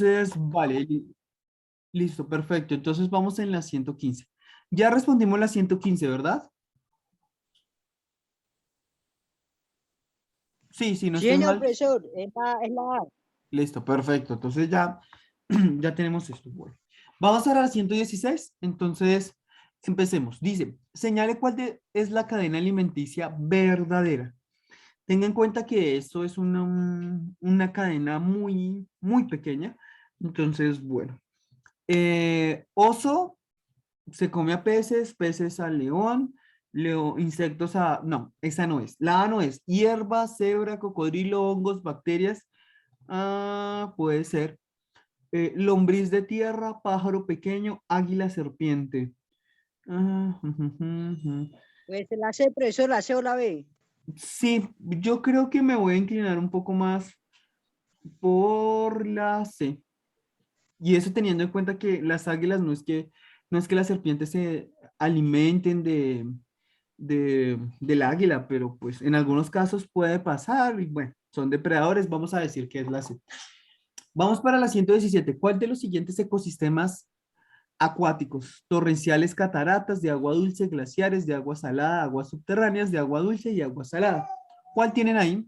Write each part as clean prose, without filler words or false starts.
Entonces, vale, listo, perfecto. Entonces vamos en la 115. Ya respondimos la 115, ¿verdad? Sí, sí, no Sí, estoy señor mal. profesor, es la A. Listo, perfecto. Entonces ya, ya tenemos esto. Bueno, vamos a la 116. Entonces, empecemos. Dice, señale es la cadena alimenticia verdadera. Tenga en cuenta que esto es una cadena muy, muy pequeña. Entonces, bueno, oso se come a peces, peces a león, insectos a... No, esa no es. La A no es. Hierba, cebra, cocodrilo, hongos, bacterias. Ah, puede ser. Lombriz de tierra, pájaro pequeño, águila, serpiente. Ah, Pues la C, profesor, la C o la B. sí, yo creo que me voy a inclinar un poco más por la C. Y eso teniendo en cuenta que las águilas no es que las serpientes se alimenten del águila, pero pues en algunos casos puede pasar y bueno, son depredadores, vamos a decir que es la C. Vamos para la 117. ¿Cuál de los siguientes ecosistemas acuáticos? Torrenciales, cataratas, de agua dulce, glaciares, de agua salada, aguas subterráneas, de agua dulce y agua salada. ¿Cuál tienen ahí?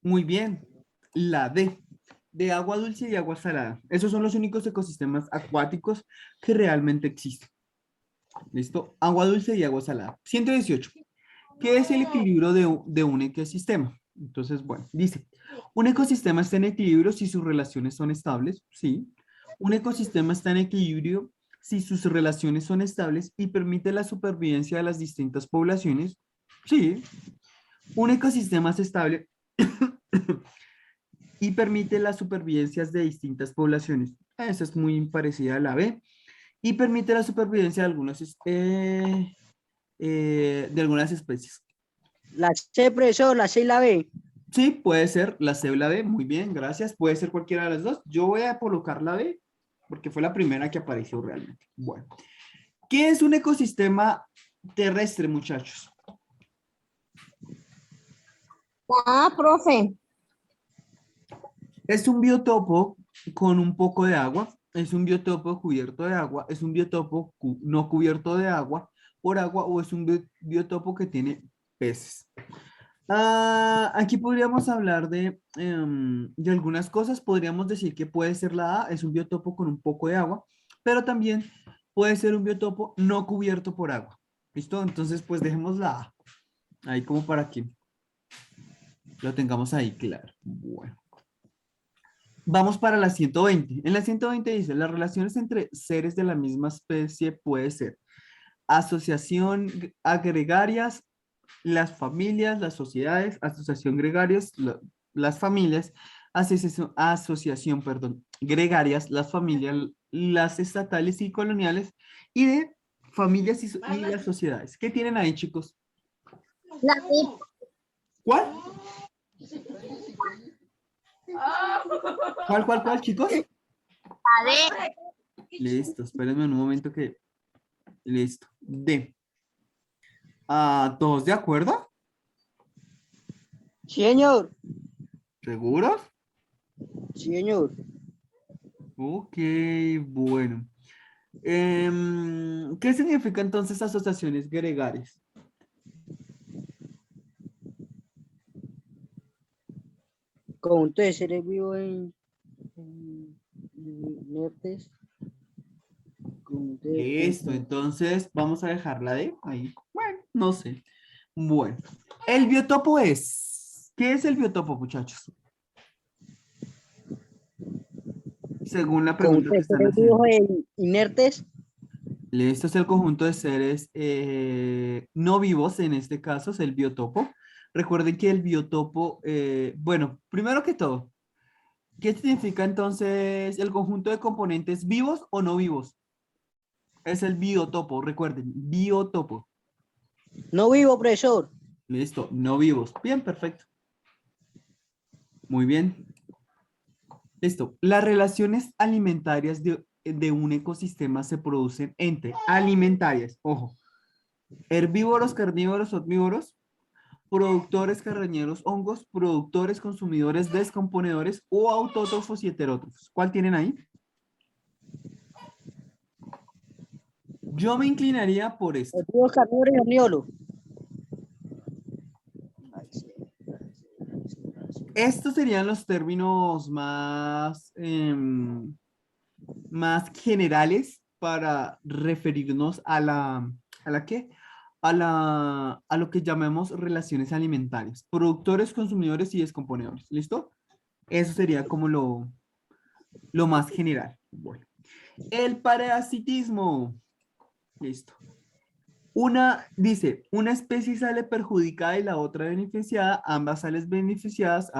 Muy bien, la D, de agua dulce y agua salada. Esos son los únicos ecosistemas acuáticos que realmente existen. ¿Listo? Agua dulce y agua salada. 118. ¿Qué es el equilibrio de un ecosistema? Entonces, bueno, dice, un ecosistema está en equilibrio si sus relaciones son estables, sí. Un ecosistema está en equilibrio si sus relaciones son estables y permite la supervivencia de las distintas poblaciones, sí. Un ecosistema es estable y permite las supervivencias de distintas poblaciones. Esa es muy parecida a la B. Y permite la supervivencia de algunas especies. La C, profesor, la C y la B. Sí, puede ser la C o la B, muy bien, gracias. Puede ser cualquiera de las dos. Yo voy a colocar la B porque fue la primera que apareció realmente. Bueno, ¿qué es un ecosistema terrestre, muchachos? Ah, profe. Es un biotopo con un poco de agua, es un biotopo cubierto de agua, es un biotopo no cubierto de agua por agua o es un biotopo que tiene peces. Aquí podríamos hablar de algunas cosas. Podríamos decir que puede ser la A, es un biotopo con un poco de agua, pero también puede ser un biotopo no cubierto por agua. ¿Listo? Entonces, pues dejemos la A ahí como para que lo tengamos ahí claro. Bueno, vamos para la 120. En la 120 dice, las relaciones entre seres de la misma especie puede ser asociación agregarias, las familias, las sociedades, asociación gregarias, las familias, asociación, perdón, gregarias, las familias, las estatales y coloniales, y de familias y las sociedades. ¿Qué tienen ahí, chicos? La B. ¿Cuál? ¿Cuál, chicos? La D. Listo, espérenme un momento que... Listo. D. ¿Todos de acuerdo? Sí, señor. ¿Seguros? Sí, señor. Ok, bueno. ¿Qué significa entonces asociaciones gregarias? Conjunto de seres vivos en inertes. Conjunto de Listo, entonces vamos a dejarla de ahí. Bueno, no sé. Bueno, el biotopo es. ¿Qué es el biotopo, muchachos? Según la pregunta conjunto que de están seres vivos haciendo. inertes. Listo es el conjunto de seres no vivos, en este caso es el biotopo. Recuerden que el biotopo, bueno, primero que todo, ¿qué significa entonces el conjunto de componentes vivos o no vivos? Es el biotopo, recuerden, biotopo. No vivo, profesor. Listo, no vivos. Bien, perfecto. Muy bien. Listo. Las relaciones alimentarias de un ecosistema se producen entre alimentarias, ojo, herbívoros, carnívoros, omnívoros, productores, carroñeros, hongos, productores, consumidores, descomponedores o autótrofos y heterótrofos. ¿Cuál tienen ahí? Yo me inclinaría por esto. Cultivos carnívoros y omnívoros. Estos serían los términos más, más generales para referirnos ¿a la qué? A lo que llamamos relaciones alimentarias. Productores, consumidores y descomponedores. ¿Listo? Eso sería como lo más general. Bueno. El parasitismo. Listo. Dice, una especie sale perjudicada y la otra beneficiada, ambas salen beneficiadas,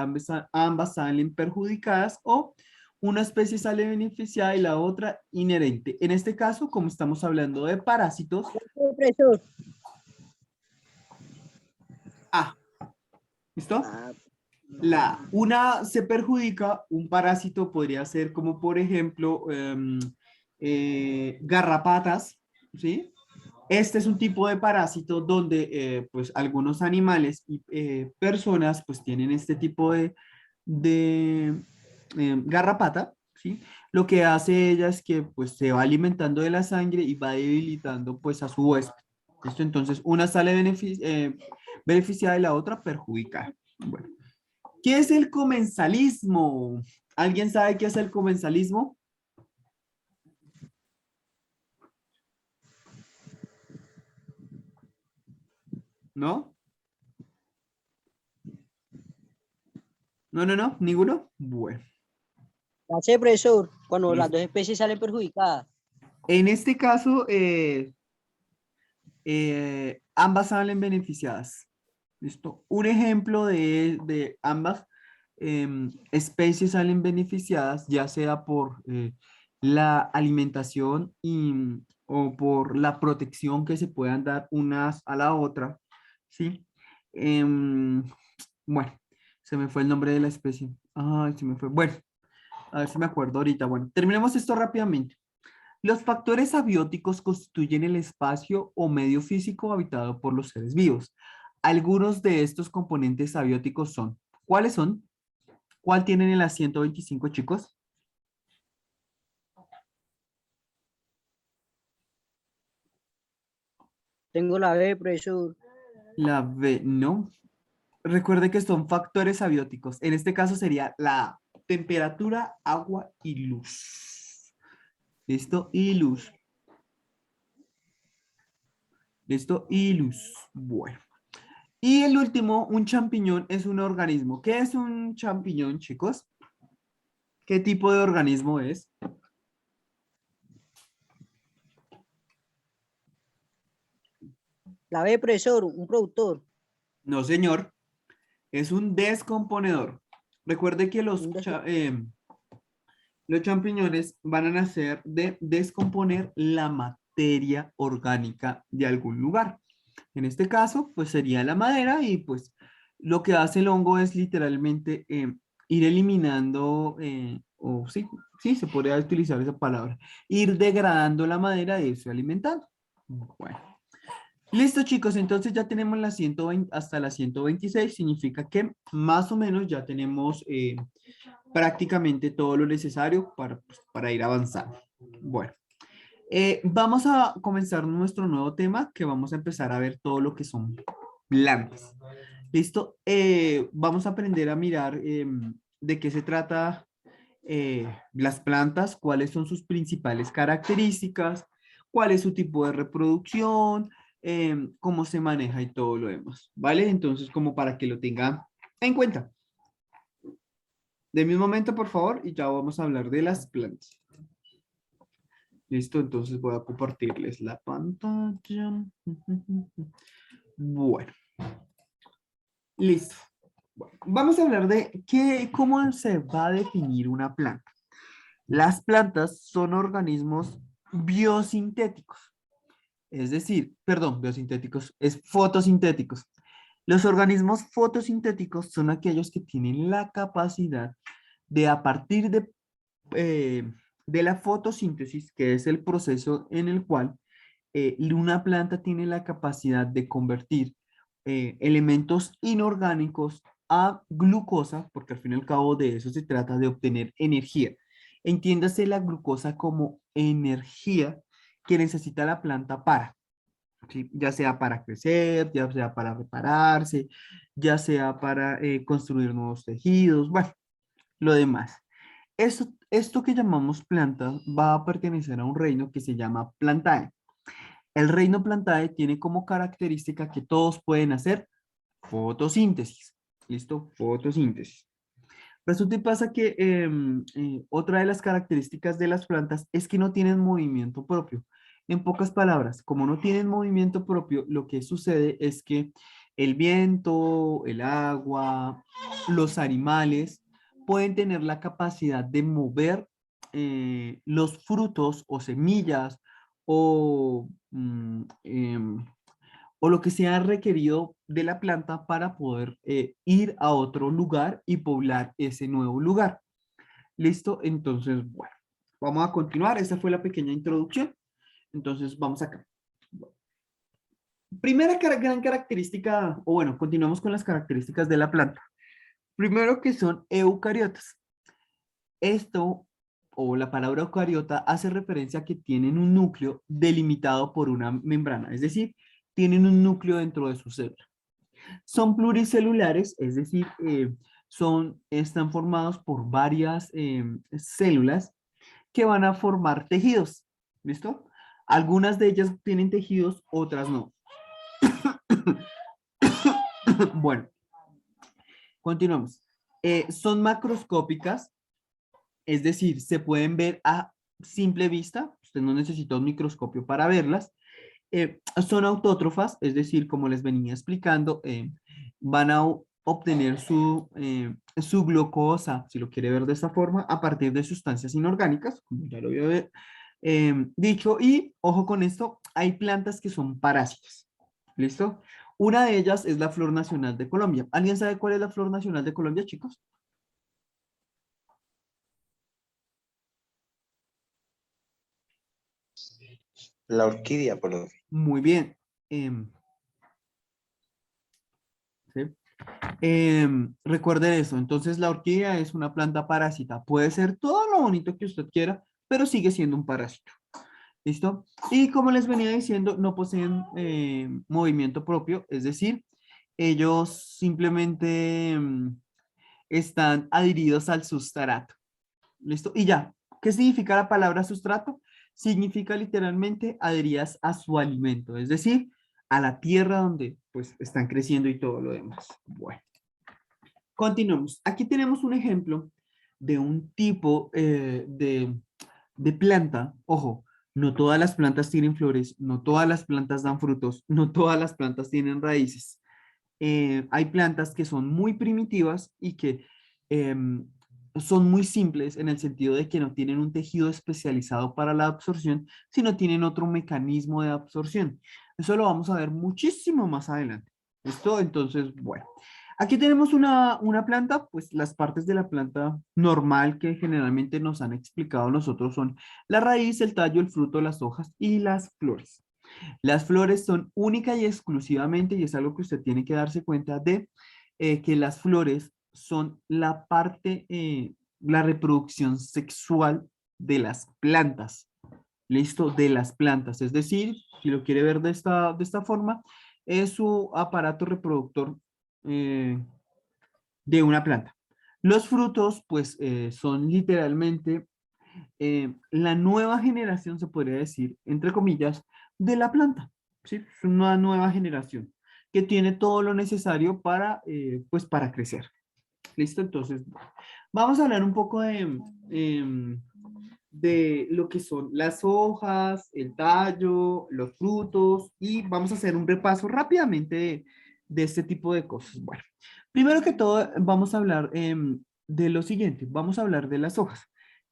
ambas salen perjudicadas, o una especie sale beneficiada y la otra inherente. En este caso, como estamos hablando de parásitos, Profesor. ah, ¿listo? Ah, Una se perjudica, un parásito podría ser como por ejemplo garrapatas, ¿sí? Este es un tipo de parásito donde pues algunos animales y personas pues tienen este tipo de garrapata, ¿sí? Lo que hace ella es que pues se va alimentando de la sangre y va debilitando pues a su huésped. ¿Listo? Entonces una sale beneficiada y la otra perjudicada. Bueno. ¿Qué es el comensalismo? ¿Alguien sabe qué es el comensalismo? ¿No? No, ninguno. Bueno, la C, profesor, cuando las listo. dos especies salen perjudicadas. En este caso, ambas salen beneficiadas. ¿Listo? Un ejemplo de ambas especies salen beneficiadas, ya sea por la alimentación o por la protección que se puedan dar unas a la otra, ¿sí? Em, bueno, se me fue el nombre de la especie. Ay, se me fue. Bueno, a ver si me acuerdo ahorita. Bueno, terminemos esto rápidamente. Los factores abióticos constituyen el espacio o medio físico habitado por los seres vivos. Algunos de estos componentes abióticos son, ¿cuáles son? ¿Cuál tienen en la 125, chicos? Tengo la B, profesor. La B, no. Recuerde que son factores abióticos. En este caso sería la A, temperatura, agua y luz. ¿Listo? Y luz. ¿Listo? Y luz. Bueno. Y el último, un champiñón es un organismo. ¿Qué es un champiñón, chicos? ¿Qué tipo de organismo es? La B, profesor, un productor. No, señor. Es un descomponedor. Recuerde que Un des- los champiñones van a nacer de descomponer la materia orgánica de algún lugar. En este caso, pues sería la madera y pues lo que hace el hongo es literalmente ir eliminando, o sí, sí, se podría utilizar esa palabra, ir degradando la madera e irse alimentando. Bueno. Listo, chicos, entonces ya tenemos la 120 hasta la 126, significa que más o menos ya tenemos prácticamente todo lo necesario para ir avanzando. Bueno, vamos a comenzar nuestro nuevo tema, que vamos a empezar a ver todo lo que son plantas. ¿Listo? Vamos a aprender a mirar de qué se trata las plantas, cuáles son sus principales características, cuál es su tipo de reproducción, cómo se maneja y todo lo demás, ¿vale? Entonces, como para que lo tengan en cuenta. De mi momento, por favor, y ya vamos a hablar de las plantas. Listo, entonces voy a compartirles la pantalla. Bueno, listo. Bueno, vamos a hablar de cómo se va a definir una planta. Las plantas son organismos biosintéticos, es decir, perdón, biosintéticos, es fotosintéticos. Los organismos fotosintéticos son aquellos que tienen la capacidad de a partir de la fotosíntesis, que es el proceso en el cual una planta tiene la capacidad de convertir elementos inorgánicos a glucosa, porque al fin y al cabo de eso se trata de obtener energía. Entiéndase la glucosa como energía que necesita la planta para, ¿sí? Ya sea para crecer, ya sea para repararse, ya sea para construir nuevos tejidos, bueno, lo demás. Esto que llamamos planta va a pertenecer a un reino que se llama Plantae. El reino Plantae tiene como característica que todos pueden hacer fotosíntesis. ¿Listo? Fotosíntesis. Resulta y pasa que otra de las características de las plantas es que no tienen movimiento propio. En pocas palabras, como no tienen movimiento propio, lo que sucede es que el viento, el agua, los animales pueden tener la capacidad de mover los frutos o semillas o o lo que sea requerido de la planta para poder ir a otro lugar y poblar ese nuevo lugar. ¿Listo? Entonces, bueno, vamos a continuar. Esa fue la pequeña introducción. Entonces, vamos acá. Primera gran característica, o bueno, continuamos con las características de la planta. Primero que son eucariotas. Esto, o la palabra eucariota, hace referencia a que tienen un núcleo delimitado por una membrana, es decir, tienen un núcleo dentro de su célula. Son pluricelulares, es decir, están formados por varias células que van a formar tejidos. ¿Listo? Algunas de ellas tienen tejidos, otras no. Bueno, continuamos. Son macroscópicas, es decir, se pueden ver a simple vista. Usted no necesita un microscopio para verlas. Son autótrofas, es decir, como les venía explicando, van a obtener su glucosa, si lo quiere ver de esta forma, a partir de sustancias inorgánicas, como ya lo había dicho, y ojo con esto, hay plantas que son parásitas, ¿listo? Una de ellas es la flor nacional de Colombia. ¿Alguien sabe cuál es la flor nacional de Colombia, chicos? La orquídea, profe. Muy bien. ¿Sí? Recuerde eso, entonces la orquídea es una planta parásita, puede ser todo lo bonito que usted quiera, pero sigue siendo un parásito. ¿Listo? Y como les venía diciendo, no poseen movimiento propio, es decir, ellos simplemente están adheridos al sustrato. ¿Listo? Y ya, ¿qué significa la palabra sustrato? Significa literalmente adheridas a su alimento, es decir, a la tierra donde pues están creciendo y todo lo demás. Bueno. Continuamos. Aquí tenemos un ejemplo de un tipo de planta. Ojo, no todas las plantas tienen flores, no todas las plantas dan frutos, no todas las plantas tienen raíces. Hay plantas que son muy primitivas y que son muy simples en el sentido de que no tienen un tejido especializado para la absorción, sino tienen otro mecanismo de absorción. Eso lo vamos a ver muchísimo más adelante. ¿Listo? Entonces, bueno. Aquí tenemos una planta, pues las partes de la planta normal que generalmente nos han explicado nosotros son la raíz, el tallo, el fruto, las hojas y las flores. Las flores son única y exclusivamente, y es algo que usted tiene que darse cuenta de, que las flores son la parte, la reproducción sexual de las plantas. ¿Listo? De las plantas. Es decir, si lo quiere ver de esta forma, es su aparato reproductor de una planta. Los frutos, pues, son literalmente la nueva generación, se podría decir, entre comillas, de la planta. ¿Sí? Es una nueva generación que tiene todo lo necesario para, pues, para crecer. ¿Listo? Entonces, vamos a hablar un poco de lo que son las hojas, el tallo, los frutos, y vamos a hacer un repaso rápidamente de este tipo de cosas. Bueno, primero que todo, vamos a hablar de lo siguiente, vamos a hablar de las hojas.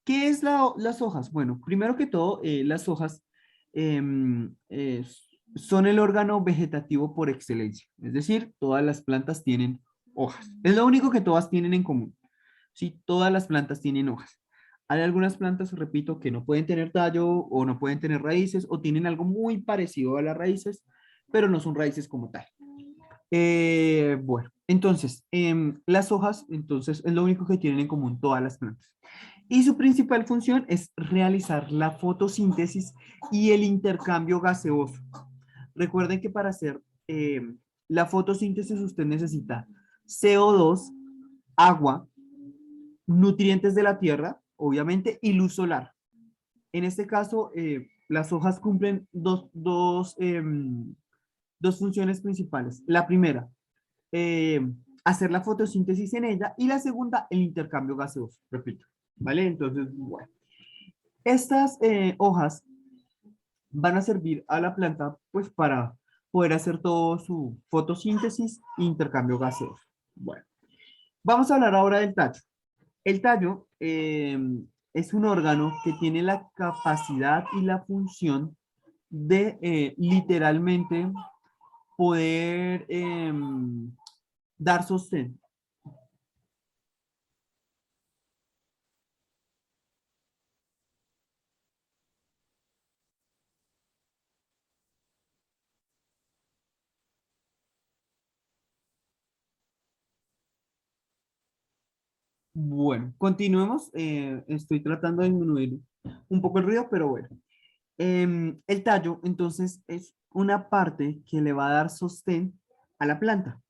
¿Qué es las hojas? Bueno, primero que todo, las hojas son el órgano vegetativo por excelencia, es decir, todas las plantas tienen hojas. Es lo único que todas tienen en común. Sí, todas las plantas tienen hojas. Hay algunas plantas, repito, que no pueden tener tallo o no pueden tener raíces o tienen algo muy parecido a las raíces, pero no son raíces como tal. Bueno, entonces, las hojas, entonces, es lo único que tienen en común todas las plantas. Y su principal función es realizar la fotosíntesis y el intercambio gaseoso. Recuerden que para hacer la fotosíntesis usted necesita CO2, agua, nutrientes de la tierra, obviamente, y luz solar. En este caso, las hojas cumplen dos funciones principales. La primera, hacer la fotosíntesis en ella, y la segunda, el intercambio gaseoso, repito. ¿Vale? Entonces, bueno. Estas hojas van a servir a la planta pues para poder hacer todo su fotosíntesis e intercambio gaseoso. Bueno, vamos a hablar ahora del tallo. El tallo es un órgano que tiene la capacidad y la función de literalmente poder dar sostén. Bueno, continuemos. Estoy tratando de disminuir un poco el ruido, pero bueno. El tallo, entonces, es una parte que le va a dar sostén a la planta.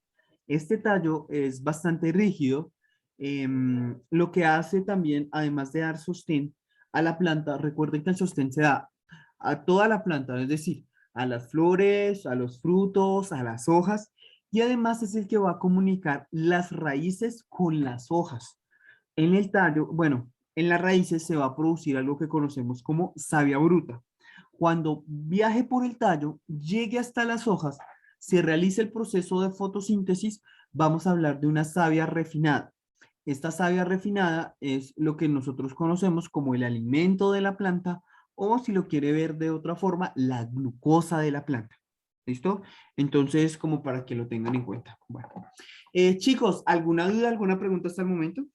Este tallo es bastante rígido. Lo que hace también, además de dar sostén a la planta, recuerden que el sostén se da a toda la planta, es decir, a las flores, a los frutos, a las hojas, y además es el que va a comunicar las raíces con las hojas. En el tallo, bueno, en las raíces se va a producir algo que conocemos como savia bruta. Cuando viaje por el tallo, llegue hasta las hojas, se realice el proceso de fotosíntesis, vamos a hablar de una savia refinada. Esta savia refinada es lo que nosotros conocemos como el alimento de la planta, o si lo quiere ver de otra forma, la glucosa de la planta. ¿Listo? Entonces, como para que lo tengan en cuenta. Bueno, chicos, ¿alguna duda, alguna pregunta hasta el momento?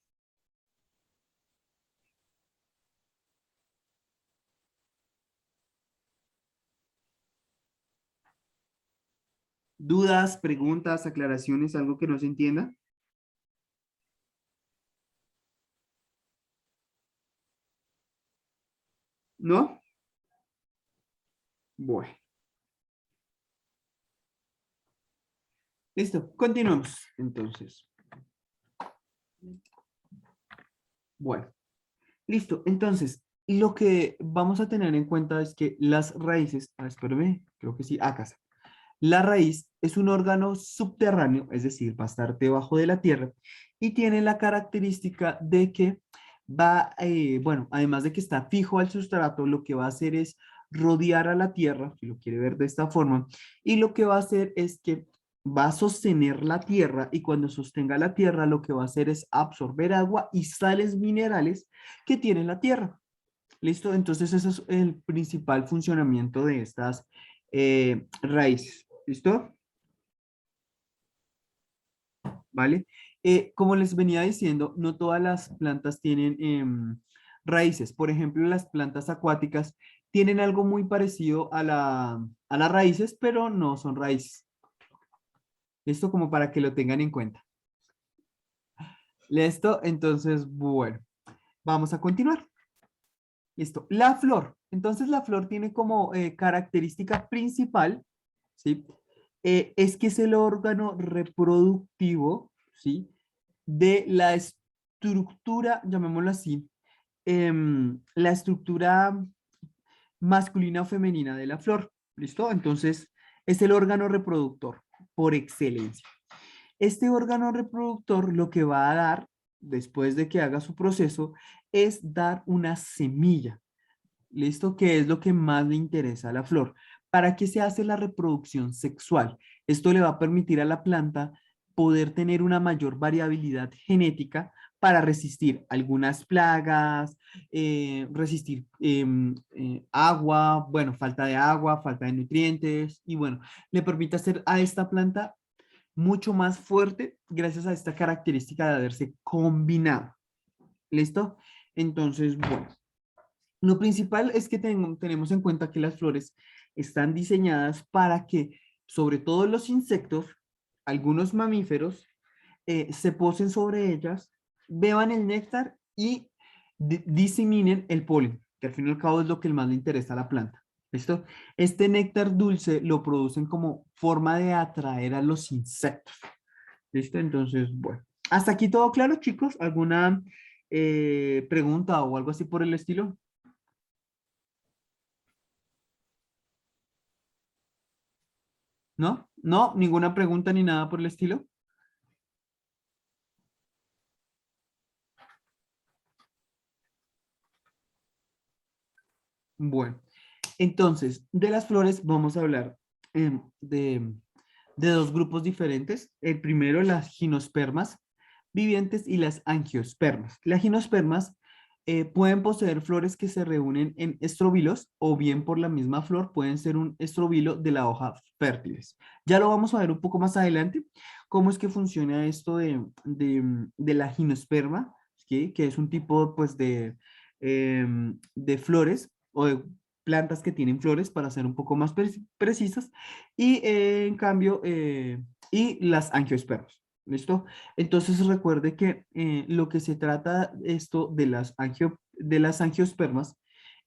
¿Dudas, preguntas, aclaraciones, algo que no se entienda? ¿No? Bueno, listo, continuamos. Entonces, bueno, listo. Entonces, lo que vamos a tener en cuenta es que las raíces, espérame, creo que sí, acá está. La raíz es un órgano subterráneo, es decir, va a estar debajo de la tierra, y tiene la característica de que va, bueno, además de que está fijo al sustrato, lo que va a hacer es rodear a la tierra, si lo quiere ver de esta forma, y lo que va a hacer es que va a sostener la tierra, y cuando sostenga la tierra, lo que va a hacer es absorber agua y sales minerales que tiene la tierra. ¿Listo? Entonces ese es el principal funcionamiento de estas raíces. ¿Listo? ¿Vale? Como les venía diciendo, no todas las plantas tienen raíces. Por ejemplo, las plantas acuáticas tienen algo muy parecido a las raíces, pero no son raíces. Esto como para que lo tengan en cuenta. ¿Listo? Entonces, bueno, vamos a continuar. Listo. La flor. Entonces, la flor tiene como característica principal, ¿sí? Es que es el órgano reproductivo, ¿sí? De la estructura, llamémoslo así, la estructura masculina o femenina de la flor. ¿Listo? Entonces, es el órgano reproductor por excelencia. Este órgano reproductor lo que va a dar, después de que haga su proceso, es dar una semilla. ¿Listo? Que es lo que más le interesa a la flor. ¿Para qué se hace la reproducción sexual? Esto le va a permitir a la planta poder tener una mayor variabilidad genética para resistir algunas plagas, resistir agua, bueno, falta de agua, falta de nutrientes, y bueno, le permite hacer a esta planta mucho más fuerte gracias a esta característica de haberse combinado. ¿Listo? Entonces, bueno. Lo principal es que tenemos en cuenta que las flores están diseñadas para que, sobre todo los insectos, algunos mamíferos se posen sobre ellas, beban el néctar y diseminen el polen, que al fin y al cabo es lo que más le interesa a la planta. ¿Listo? Este néctar dulce lo producen como forma de atraer a los insectos. ¿Listo? Entonces, bueno. ¿Hasta aquí todo claro, chicos? ¿Alguna pregunta o algo así por el estilo? ¿No? ¿No? ¿Ninguna pregunta ni nada por el estilo? Bueno, entonces, de las flores vamos a hablar de dos grupos diferentes. El primero, las gimnospermas vivientes y las angiospermas. Las gimnospermas pueden poseer flores que se reúnen en estróbilos o bien por la misma flor pueden ser un estróbilo de la hoja fértiles. Ya lo vamos a ver un poco más adelante, cómo es que funciona esto de la gimnosperma, ¿sí? Que es un tipo pues de flores o de plantas que tienen flores para ser un poco más precisas y en cambio y las angiospermas. ¿Listo? Entonces recuerde que lo que se trata esto de las angiospermas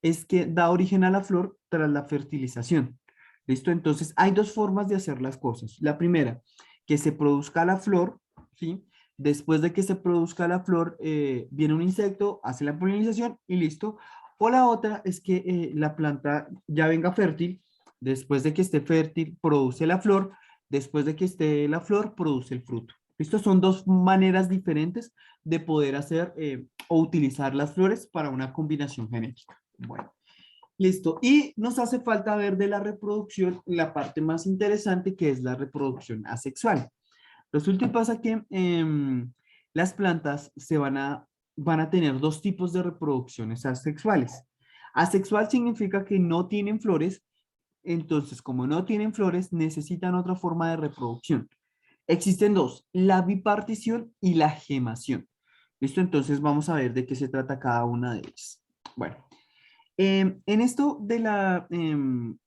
es que da origen a la flor tras la fertilización. ¿Listo? Entonces hay dos formas de hacer las cosas. La primera, que se produzca la flor, ¿sí? Después de que se produzca la flor, viene un insecto, hace la polinización y listo. O la otra es que la planta ya venga fértil, después de que esté fértil, produce la flor, después de que esté la flor, produce el fruto. Estas son dos maneras diferentes de poder hacer o utilizar las flores para una combinación genética. Bueno, listo. Y nos hace falta ver de la reproducción la parte más interesante que es la reproducción asexual. Resulta y pasa que las plantas van a tener dos tipos de reproducciones asexuales. Asexual significa que no tienen flores, entonces como no tienen flores necesitan otra forma de reproducción. Existen dos, la bipartición y la gemación. ¿Listo? Entonces vamos a ver de qué se trata cada una de ellas. Bueno, en esto de la em,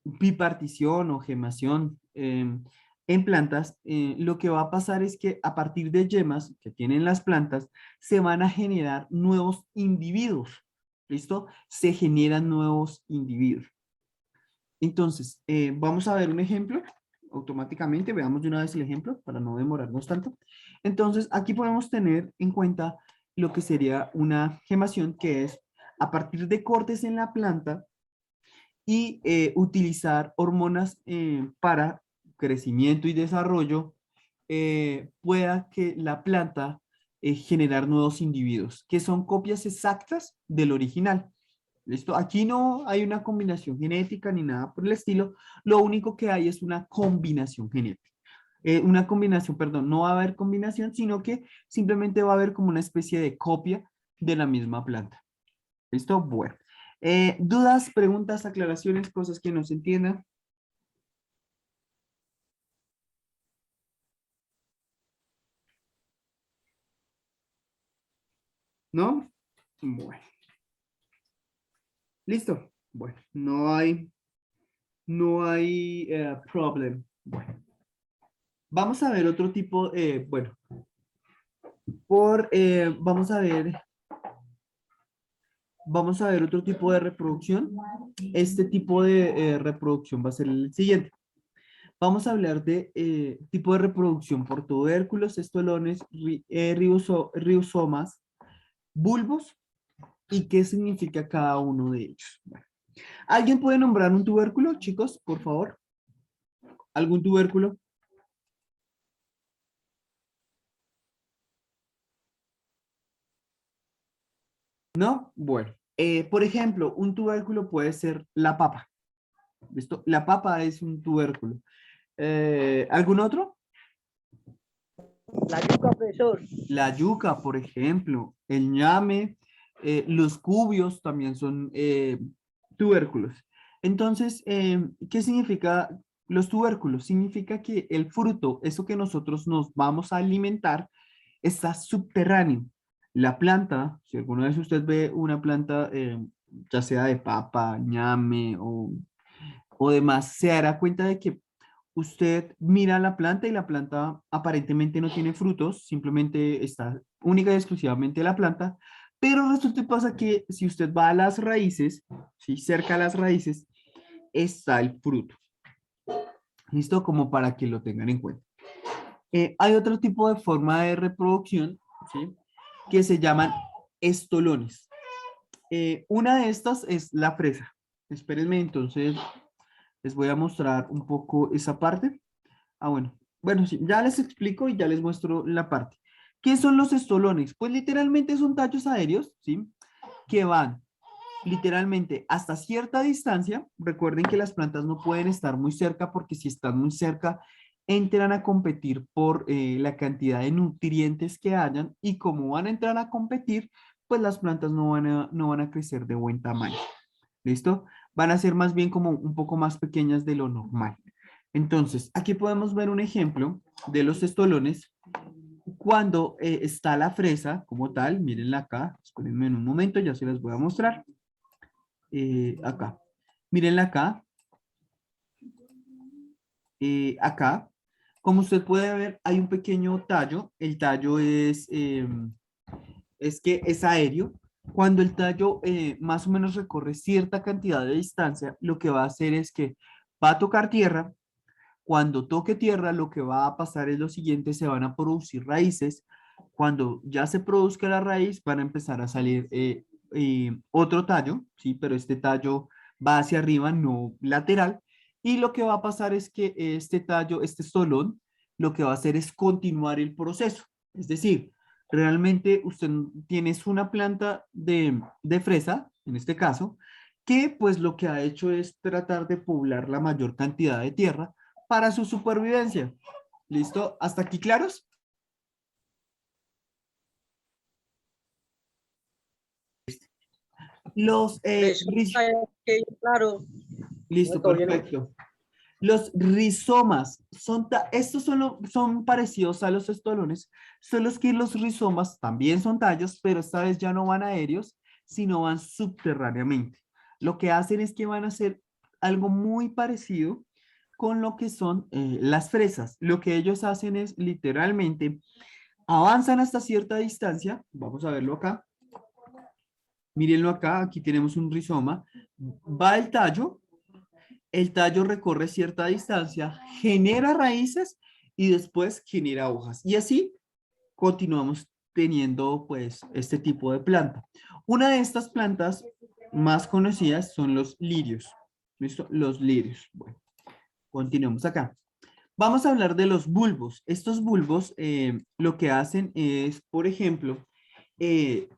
bipartición o gemación en plantas, lo que va a pasar es que a partir de yemas que tienen las plantas, se van a generar nuevos individuos. ¿Listo? Se generan nuevos individuos. Entonces, vamos a ver un ejemplo automáticamente. Veamos de una vez el ejemplo para no demorarnos tanto. Entonces, aquí podemos tener en cuenta lo que sería una gemación, que es a partir de cortes en la planta y utilizar hormonas para crecimiento y desarrollo, pueda que la planta generar nuevos individuos, que son copias exactas del original. ¿Listo? Aquí no hay una combinación genética ni nada por el estilo. Lo único que hay es una combinación genética. Una combinación, perdón, no va a haber combinación, sino que simplemente va a haber como una especie de copia de la misma planta. ¿Listo? Bueno. ¿Dudas, preguntas, aclaraciones, cosas que no se entiendan? ¿No? Bueno. ¿Listo? Bueno, no hay problem. Bueno. Vamos a ver otro tipo, bueno, vamos a ver otro tipo de reproducción. Este tipo de reproducción va a ser el siguiente. Vamos a hablar de tipo de reproducción por tubérculos, estolones, rizomas, bulbos y qué significa cada uno de ellos. Bueno, ¿alguien puede nombrar un tubérculo, chicos, por favor? ¿Algún tubérculo? ¿No? Bueno, por ejemplo, un tubérculo puede ser la papa. ¿Listo? La papa es un tubérculo. ¿Algún otro? La yuca, profesor. La yuca, por ejemplo, el ñame, los cubios también son tubérculos. Entonces, ¿qué significa los tubérculos? Significa que el fruto, eso que nosotros nos vamos a alimentar, está subterráneo. La planta, si alguna vez usted ve una planta, ya sea de papa, ñame o demás, se dará cuenta de que usted mira la planta y la planta aparentemente no tiene frutos, simplemente está única y exclusivamente la planta, pero resulta y pasa que si usted va a las raíces, ¿sí? Cerca a las raíces, está el fruto. ¿Listo? Como para que lo tengan en cuenta. Hay otro tipo de forma de reproducción, ¿sí? Que se llaman estolones. Una de estas es la fresa. Espérenme, entonces les voy a mostrar un poco esa parte. Ah, bueno. Bueno, sí, ya les explico y ya les muestro la parte. ¿Qué son los estolones? Pues literalmente son tallos aéreos, ¿sí? Que van literalmente hasta cierta distancia. Recuerden que las plantas no pueden estar muy cerca porque si están muy cerca, entran a competir por la cantidad de nutrientes que hayan y como van a entrar a competir, pues las plantas no van a crecer de buen tamaño. ¿Listo? Van a ser más bien como un poco más pequeñas de lo normal. Entonces, aquí podemos ver un ejemplo de los estolones cuando está la fresa como tal. Mírenla acá, espérenme en un momento, ya se las voy a mostrar. Acá, mírenla acá, acá. Como usted puede ver, hay un pequeño tallo. El tallo es que es aéreo. Cuando el tallo más o menos recorre cierta cantidad de distancia, lo que va a hacer es que va a tocar tierra. Cuando toque tierra, lo que va a pasar es lo siguiente, se van a producir raíces. Cuando ya se produzca la raíz, van a empezar a salir otro tallo, ¿sí? Pero este tallo va hacia arriba, no lateral. Y lo que va a pasar es que este tallo, este estolón, lo que va a hacer es continuar el proceso. Es decir, realmente usted tiene una planta de fresa, en este caso, que pues lo que ha hecho es tratar de poblar la mayor cantidad de tierra para su supervivencia. ¿Listo? ¿Hasta aquí claros? Los, Eso, claro, listo, no, todavía no. perfecto. Los rizomas estos son parecidos a los estolones, solo es que los rizomas también son tallos, pero esta vez ya no van aéreos, sino van subterráneamente. Lo que hacen es que van a hacer algo muy parecido con lo que son las fresas. Lo que ellos hacen es literalmente avanzan hasta cierta distancia. Vamos a verlo acá. Mírenlo acá, aquí tenemos un rizoma. Va el tallo recorre cierta distancia, genera raíces y después genera hojas. Y así continuamos teniendo pues este tipo de planta. Una de estas plantas más conocidas son los lirios. ¿Listo? Los lirios. Bueno, continuemos acá. Vamos a hablar de los bulbos. Estos bulbos lo que hacen es, por ejemplo, eh,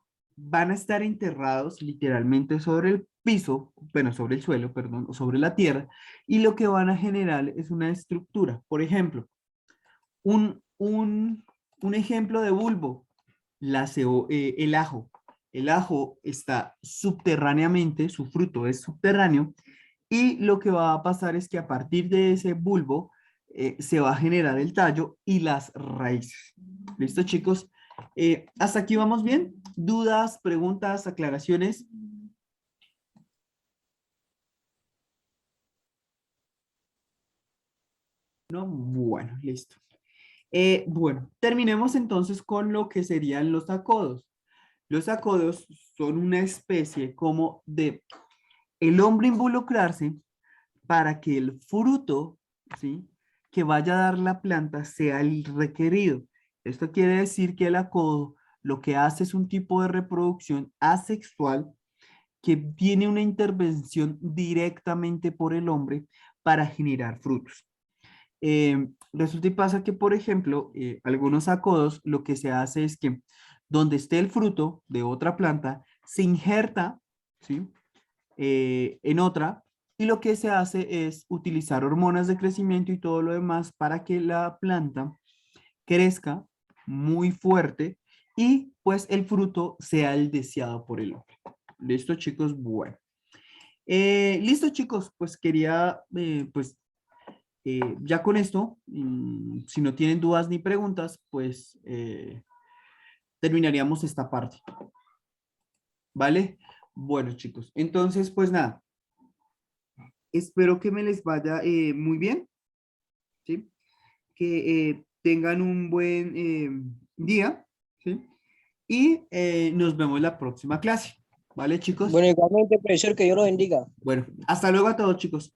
van a estar enterrados literalmente sobre el piso, bueno, sobre el suelo, perdón, o sobre la tierra, y lo que van a generar es una estructura. Por ejemplo, un, un, un ejemplo de bulbo, el ajo. El ajo está subterráneamente, su fruto es subterráneo, y lo que va a pasar es que a partir de ese bulbo se va a generar el tallo y las raíces. ¿Listo, chicos? ¿Hasta aquí vamos bien? ¿Dudas, preguntas, aclaraciones? No, bueno, listo. Bueno, terminemos entonces con lo que serían los acodos. Los acodos son una especie como de el hombre involucrarse para que el fruto, ¿sí? Que vaya a dar la planta sea el requerido. Esto quiere decir que el acodo lo que hace es un tipo de reproducción asexual que tiene una intervención directamente por el hombre para generar frutos. Resulta y pasa que, por ejemplo, algunos acodos lo que se hace es que donde esté el fruto de otra planta, se injerta, ¿sí? En otra, y lo que se hace es utilizar hormonas de crecimiento y todo lo demás para que la planta crezca muy fuerte y pues el fruto sea el deseado por el hombre. ¿Listo, chicos? Bueno. Listo, chicos, pues quería, pues ya con esto, si no tienen dudas ni preguntas, pues terminaríamos esta parte. ¿Vale? Bueno, chicos, entonces, pues nada, espero que me les vaya muy bien. ¿sí? Que tengan un buen día, ¿sí? Y nos vemos la próxima clase, ¿vale, chicos? Bueno, igualmente, profesor, que Dios lo bendiga. Bueno, hasta luego a todos, chicos.